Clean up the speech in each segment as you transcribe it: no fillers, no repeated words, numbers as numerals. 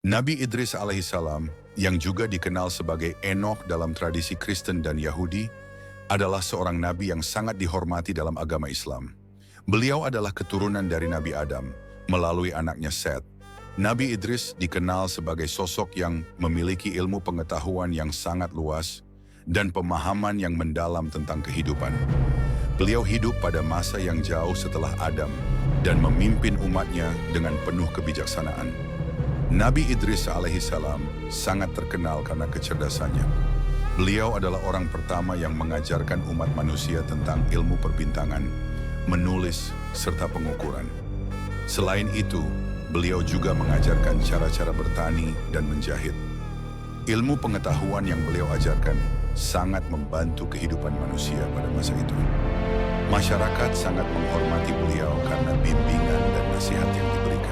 Nabi Idris alaihissalam, yang juga dikenal sebagai Enokh dalam tradisi Kristen dan Yahudi, adalah seorang nabi yang sangat dihormati dalam agama Islam. Beliau adalah keturunan dari Nabi Adam, melalui anaknya Set. Nabi Idris dikenal sebagai sosok yang memiliki ilmu pengetahuan yang sangat luas dan pemahaman yang mendalam tentang kehidupan. Beliau hidup pada masa yang jauh setelah Adam dan memimpin umatnya dengan penuh kebijaksanaan. Nabi Idris alaihissalam sangat terkenal karena kecerdasannya. Beliau adalah orang pertama yang mengajarkan umat manusia tentang ilmu perbintangan, menulis, serta pengukuran. Selain itu, beliau juga mengajarkan cara-cara bertani dan menjahit. Ilmu pengetahuan yang beliau ajarkan sangat membantu kehidupan manusia pada masa itu. Masyarakat sangat menghormati beliau karena bimbingan dan nasihat yang diberikan.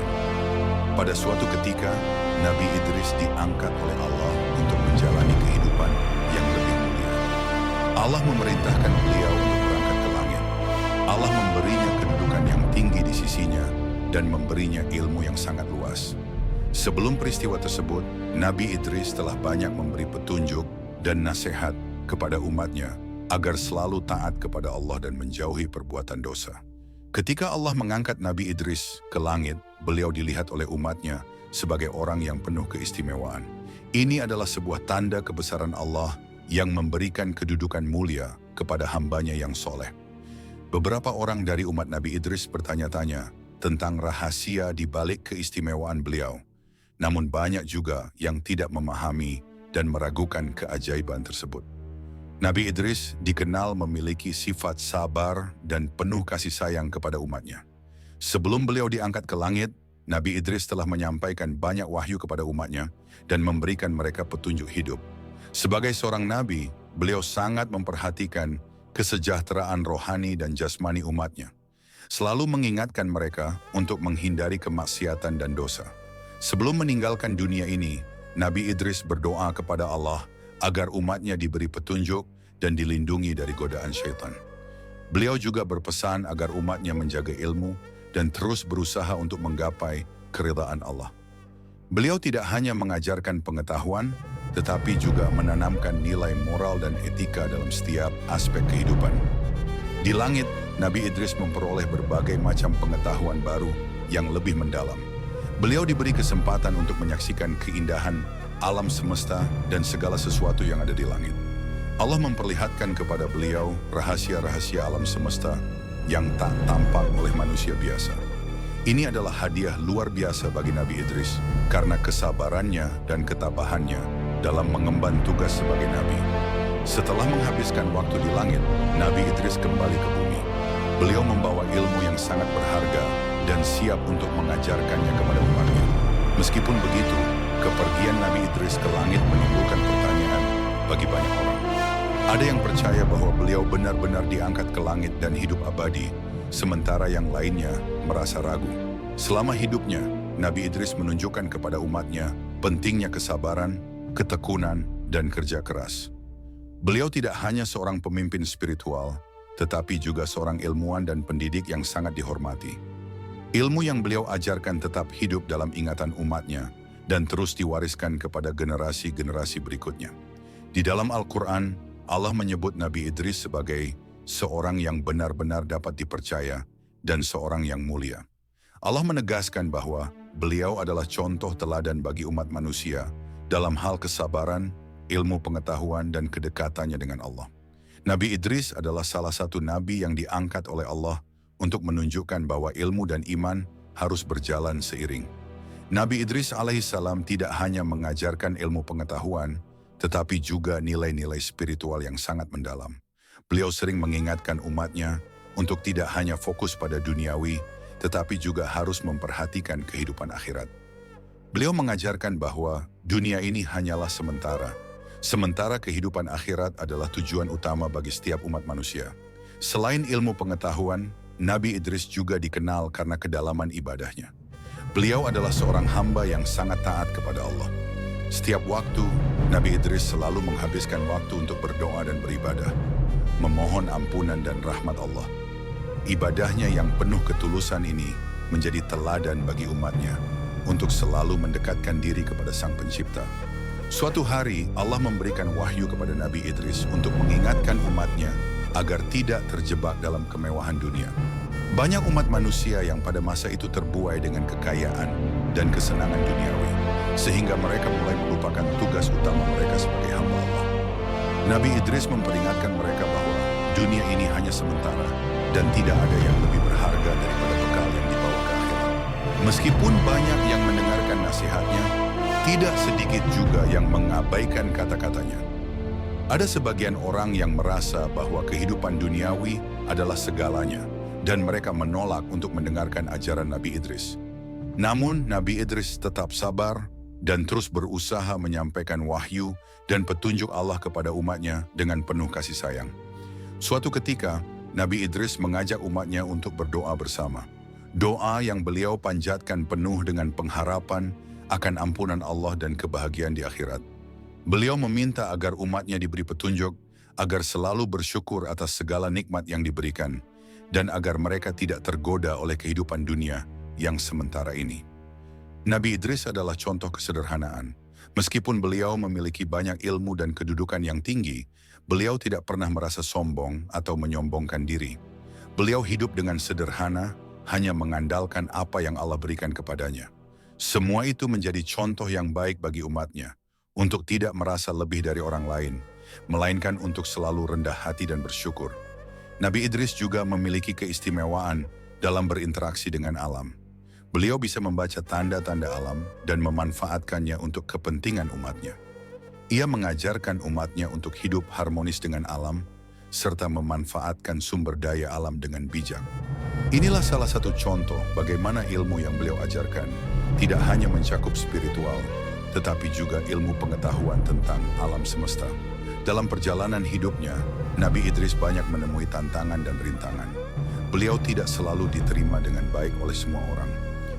Pada suatu ketika, Nabi Idris diangkat oleh Allah untuk menjalani kehidupan yang lebih mulia. Allah memerintahkan beliau untuk berangkat ke langit. Allah memberinya kedudukan yang tinggi di sisinya dan memberinya ilmu yang sangat luas. Sebelum peristiwa tersebut, Nabi Idris telah banyak memberi petunjuk dan nasihat kepada umatnya agar selalu taat kepada Allah dan menjauhi perbuatan dosa. Ketika Allah mengangkat Nabi Idris ke langit, beliau dilihat oleh umatnya sebagai orang yang penuh keistimewaan. Ini adalah sebuah tanda kebesaran Allah yang memberikan kedudukan mulia kepada hambanya yang soleh. Beberapa orang dari umat Nabi Idris bertanya-tanya tentang rahasia di balik keistimewaan beliau. Namun banyak juga yang tidak memahami dan meragukan keajaiban tersebut. Nabi Idris dikenal memiliki sifat sabar dan penuh kasih sayang kepada umatnya. Sebelum beliau diangkat ke langit, Nabi Idris telah menyampaikan banyak wahyu kepada umatnya dan memberikan mereka petunjuk hidup. Sebagai seorang nabi, beliau sangat memperhatikan kesejahteraan rohani dan jasmani umatnya. Selalu mengingatkan mereka untuk menghindari kemaksiatan dan dosa. Sebelum meninggalkan dunia ini, Nabi Idris berdoa kepada Allah agar umatnya diberi petunjuk dan dilindungi dari godaan syaitan. Beliau juga berpesan agar umatnya menjaga ilmu dan terus berusaha untuk menggapai keridhaan Allah. Beliau tidak hanya mengajarkan pengetahuan, tetapi juga menanamkan nilai moral dan etika dalam setiap aspek kehidupan. Di langit, Nabi Idris memperoleh berbagai macam pengetahuan baru yang lebih mendalam. Beliau diberi kesempatan untuk menyaksikan keindahan alam semesta dan segala sesuatu yang ada di langit. Allah memperlihatkan kepada beliau rahasia-rahasia alam semesta yang tak tampak oleh manusia biasa. Ini adalah hadiah luar biasa bagi Nabi Idris karena kesabarannya dan ketabahannya dalam mengemban tugas sebagai nabi. Setelah menghabiskan waktu di langit, Nabi Idris kembali ke bumi. Beliau membawa ilmu yang sangat berharga dan siap untuk mengajarkannya kepada umatnya. Meskipun begitu, kepergian Nabi Idris ke langit menimbulkan pertanyaan bagi banyak orang. Ada yang percaya bahwa beliau benar-benar diangkat ke langit dan hidup abadi, sementara yang lainnya merasa ragu. Selama hidupnya, Nabi Idris menunjukkan kepada umatnya pentingnya kesabaran, ketekunan, dan kerja keras. Beliau tidak hanya seorang pemimpin spiritual, tetapi juga seorang ilmuwan dan pendidik yang sangat dihormati. Ilmu yang beliau ajarkan tetap hidup dalam ingatan umatnya dan terus diwariskan kepada generasi-generasi berikutnya. Di dalam Al-Quran, Allah menyebut Nabi Idris sebagai seorang yang benar-benar dapat dipercaya dan seorang yang mulia. Allah menegaskan bahwa beliau adalah contoh teladan bagi umat manusia dalam hal kesabaran, ilmu pengetahuan, dan kedekatannya dengan Allah. Nabi Idris adalah salah satu nabi yang diangkat oleh Allah untuk menunjukkan bahwa ilmu dan iman harus berjalan seiring. Nabi Idris alaihissalam tidak hanya mengajarkan ilmu pengetahuan, tetapi juga nilai-nilai spiritual yang sangat mendalam. Beliau sering mengingatkan umatnya untuk tidak hanya fokus pada duniawi, tetapi juga harus memperhatikan kehidupan akhirat. Beliau mengajarkan bahwa dunia ini hanyalah sementara, sementara kehidupan akhirat adalah tujuan utama bagi setiap umat manusia. Selain ilmu pengetahuan, Nabi Idris juga dikenal karena kedalaman ibadahnya. Beliau adalah seorang hamba yang sangat taat kepada Allah. Setiap waktu, Nabi Idris selalu menghabiskan waktu untuk berdoa dan beribadah, memohon ampunan dan rahmat Allah. Ibadahnya yang penuh ketulusan ini menjadi teladan bagi umatnya. untuk selalu mendekatkan diri kepada Sang Pencipta. Suatu hari, Allah memberikan wahyu kepada Nabi Idris untuk mengingatkan umatnya agar tidak terjebak dalam kemewahan dunia. Banyak umat manusia yang pada masa itu terbuai dengan kekayaan dan kesenangan duniawi, sehingga mereka mulai melupakan tugas utama mereka sebagai hamba Allah. Nabi Idris memperingatkan mereka bahwa dunia ini hanya sementara dan tidak ada yang lebih berharga daripada bekal yang dibawa ke akhirat. Meskipun banyak yang mendengarkan nasihatnya, tidak sedikit juga yang mengabaikan kata-katanya. Ada sebagian orang yang merasa bahwa kehidupan duniawi adalah segalanya, dan mereka menolak untuk mendengarkan ajaran Nabi Idris. Namun, Nabi Idris tetap sabar dan terus berusaha menyampaikan wahyu dan petunjuk Allah kepada umatnya dengan penuh kasih sayang. Suatu ketika, Nabi Idris mengajak umatnya untuk berdoa bersama. Doa yang beliau panjatkan penuh dengan pengharapan akan ampunan Allah dan kebahagiaan di akhirat. Beliau meminta agar umatnya diberi petunjuk, agar selalu bersyukur atas segala nikmat yang diberikan, dan agar mereka tidak tergoda oleh kehidupan dunia yang sementara ini. Nabi Idris adalah contoh kesederhanaan. Meskipun beliau memiliki banyak ilmu dan kedudukan yang tinggi, beliau tidak pernah merasa sombong atau menyombongkan diri. Beliau hidup dengan sederhana, hanya mengandalkan apa yang Allah berikan kepadanya. Semua itu menjadi contoh yang baik bagi umatnya, untuk tidak merasa lebih dari orang lain, melainkan untuk selalu rendah hati dan bersyukur. Nabi Idris juga memiliki keistimewaan dalam berinteraksi dengan alam. Beliau bisa membaca tanda-tanda alam dan memanfaatkannya untuk kepentingan umatnya. Ia mengajarkan umatnya untuk hidup harmonis dengan alam, serta memanfaatkan sumber daya alam dengan bijak. Inilah salah satu contoh bagaimana ilmu yang beliau ajarkan tidak hanya mencakup spiritual, tetapi juga ilmu pengetahuan tentang alam semesta. Dalam perjalanan hidupnya, Nabi Idris banyak menemui tantangan dan rintangan. Beliau tidak selalu diterima dengan baik oleh semua orang.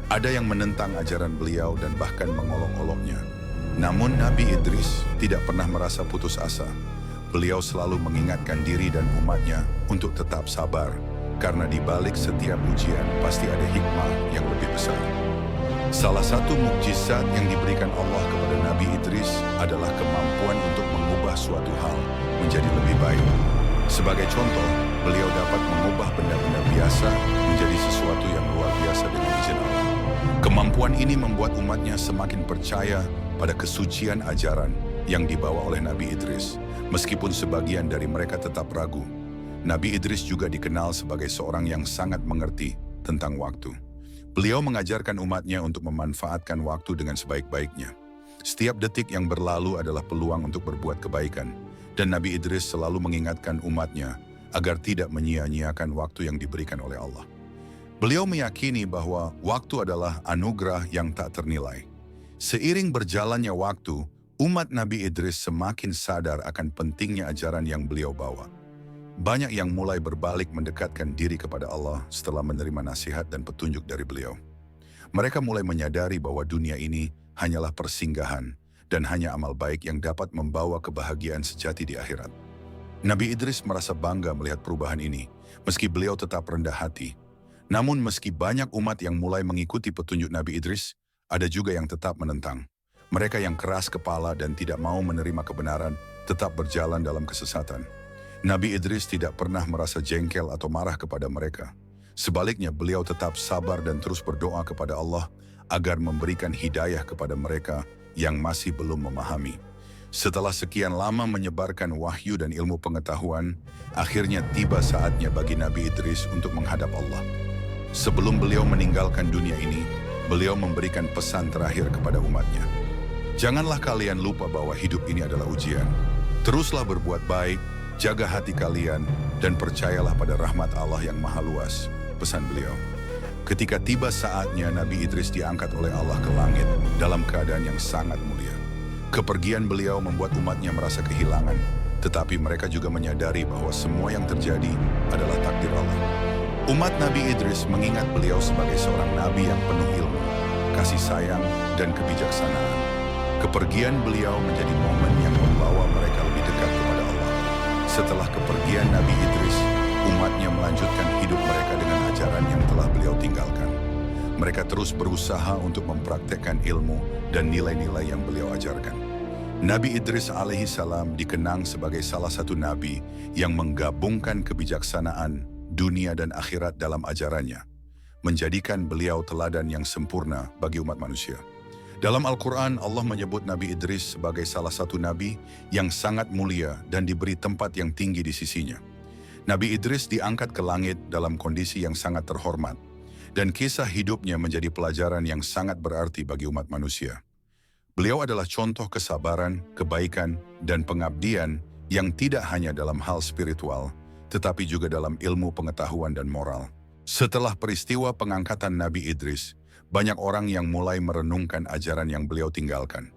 Ada yang menentang ajaran beliau dan bahkan mengolok-oloknya. Namun Nabi Idris tidak pernah merasa putus asa. Beliau selalu mengingatkan diri dan umatnya untuk tetap sabar, karena di balik setiap ujian pasti ada hikmah yang lebih besar. Salah satu mukjizat yang diberikan Allah kepada Nabi Idris adalah kemampuan untuk mengubah suatu hal menjadi lebih baik. Sebagai contoh, beliau dapat mengubah benda-benda biasa menjadi sesuatu yang luar biasa dengan izin Allah. Kemampuan ini membuat umatnya semakin percaya pada kesucian ajaran yang dibawa oleh Nabi Idris, meskipun sebagian dari mereka tetap ragu. Nabi Idris juga dikenal sebagai seorang yang sangat mengerti tentang waktu. Beliau mengajarkan umatnya untuk memanfaatkan waktu dengan sebaik-baiknya. Setiap detik yang berlalu adalah peluang untuk berbuat kebaikan, dan Nabi Idris selalu mengingatkan umatnya agar tidak menyia-nyiakan waktu yang diberikan oleh Allah. Beliau meyakini bahwa waktu adalah anugerah yang tak ternilai. Seiring berjalannya waktu, umat Nabi Idris semakin sadar akan pentingnya ajaran yang beliau bawa. Banyak yang mulai berbalik mendekatkan diri kepada Allah setelah menerima nasihat dan petunjuk dari beliau. Mereka mulai menyadari bahwa dunia ini hanyalah persinggahan dan hanya amal baik yang dapat membawa kebahagiaan sejati di akhirat. Nabi Idris merasa bangga melihat perubahan ini, meski beliau tetap rendah hati. Namun meski banyak umat yang mulai mengikuti petunjuk Nabi Idris, ada juga yang tetap menentang. Mereka yang keras kepala dan tidak mau menerima kebenaran tetap berjalan dalam kesesatan. Nabi Idris tidak pernah merasa jengkel atau marah kepada mereka. Sebaliknya, beliau tetap sabar dan terus berdoa kepada Allah agar memberikan hidayah kepada mereka yang masih belum memahami. Setelah sekian lama menyebarkan wahyu dan ilmu pengetahuan, akhirnya tiba saatnya bagi Nabi Idris untuk menghadap Allah. Sebelum beliau meninggalkan dunia ini, beliau memberikan pesan terakhir kepada umatnya. Janganlah kalian lupa bahwa hidup ini adalah ujian. Teruslah berbuat baik, jaga hati kalian, dan percayalah pada rahmat Allah yang maha luas, pesan beliau. Ketika tiba saatnya, Nabi Idris diangkat oleh Allah ke langit dalam keadaan yang sangat mulia. Kepergian beliau membuat umatnya merasa kehilangan, tetapi mereka juga menyadari bahwa semua yang terjadi adalah takdir Allah. Umat Nabi Idris mengingat beliau sebagai seorang nabi yang penuh ilmu, kasih sayang, dan kebijaksanaan. Kepergian beliau menjadi momen yang membawa mereka lebih dekat kepada Allah. Setelah kepergian Nabi Idris, umatnya melanjutkan hidup mereka dengan ajaran yang telah beliau tinggalkan. Mereka terus berusaha untuk mempraktekkan ilmu dan nilai-nilai yang beliau ajarkan. Nabi Idris alaihissalam dikenang sebagai salah satu nabi yang menggabungkan kebijaksanaan, dunia dan akhirat dalam ajarannya, menjadikan beliau teladan yang sempurna bagi umat manusia. Dalam Al-Quran, Allah menyebut Nabi Idris sebagai salah satu nabi yang sangat mulia dan diberi tempat yang tinggi di sisinya. Nabi Idris diangkat ke langit dalam kondisi yang sangat terhormat, dan kisah hidupnya menjadi pelajaran yang sangat berarti bagi umat manusia. Beliau adalah contoh kesabaran, kebaikan, dan pengabdian yang tidak hanya dalam hal spiritual, tetapi juga dalam ilmu pengetahuan dan moral. Setelah peristiwa pengangkatan Nabi Idris, banyak orang yang mulai merenungkan ajaran yang beliau tinggalkan.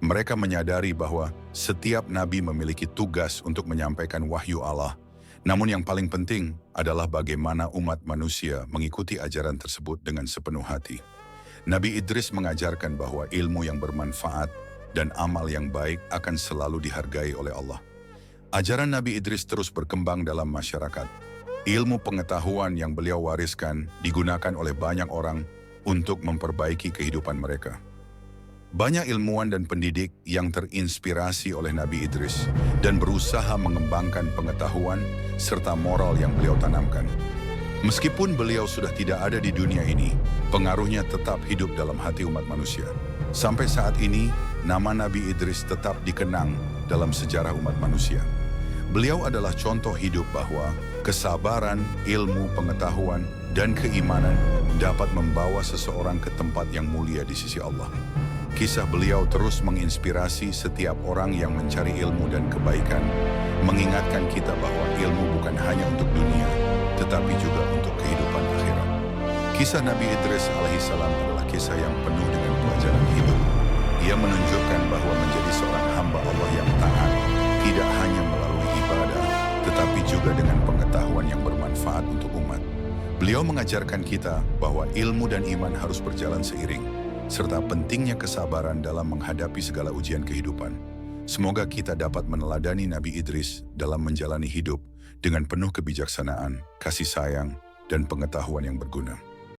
Mereka menyadari bahwa setiap nabi memiliki tugas untuk menyampaikan wahyu Allah. Namun yang paling penting adalah bagaimana umat manusia mengikuti ajaran tersebut dengan sepenuh hati. Nabi Idris mengajarkan bahwa ilmu yang bermanfaat dan amal yang baik akan selalu dihargai oleh Allah. Ajaran Nabi Idris terus berkembang dalam masyarakat. Ilmu pengetahuan yang beliau wariskan digunakan oleh banyak orang untuk memperbaiki kehidupan mereka. Banyak ilmuwan dan pendidik yang terinspirasi oleh Nabi Idris dan berusaha mengembangkan pengetahuan serta moral yang beliau tanamkan. Meskipun beliau sudah tidak ada di dunia ini, pengaruhnya tetap hidup dalam hati umat manusia. Sampai saat ini, nama Nabi Idris tetap dikenang dalam sejarah umat manusia. Beliau adalah contoh hidup bahwa kesabaran, ilmu, pengetahuan, dan keimanan dapat membawa seseorang ke tempat yang mulia di sisi Allah. Kisah beliau terus menginspirasi setiap orang yang mencari ilmu dan kebaikan, mengingatkan kita bahwa ilmu bukan hanya untuk dunia, tetapi juga untuk kehidupan akhirat. Kisah Nabi Idris alaihissalam adalah kisah yang penuh dengan pelajaran hidup. Ia menunjukkan bahwa menjadi seorang hamba Allah yang taat tidak hanya melalui ibadah, tetapi juga dengan pengetahuan yang bermanfaat untuk umat. Beliau mengajarkan kita bahwa ilmu dan iman harus berjalan seiring, serta pentingnya kesabaran dalam menghadapi segala ujian kehidupan. Semoga kita dapat meneladani Nabi Idris dalam menjalani hidup dengan penuh kebijaksanaan, kasih sayang, dan pengetahuan yang berguna.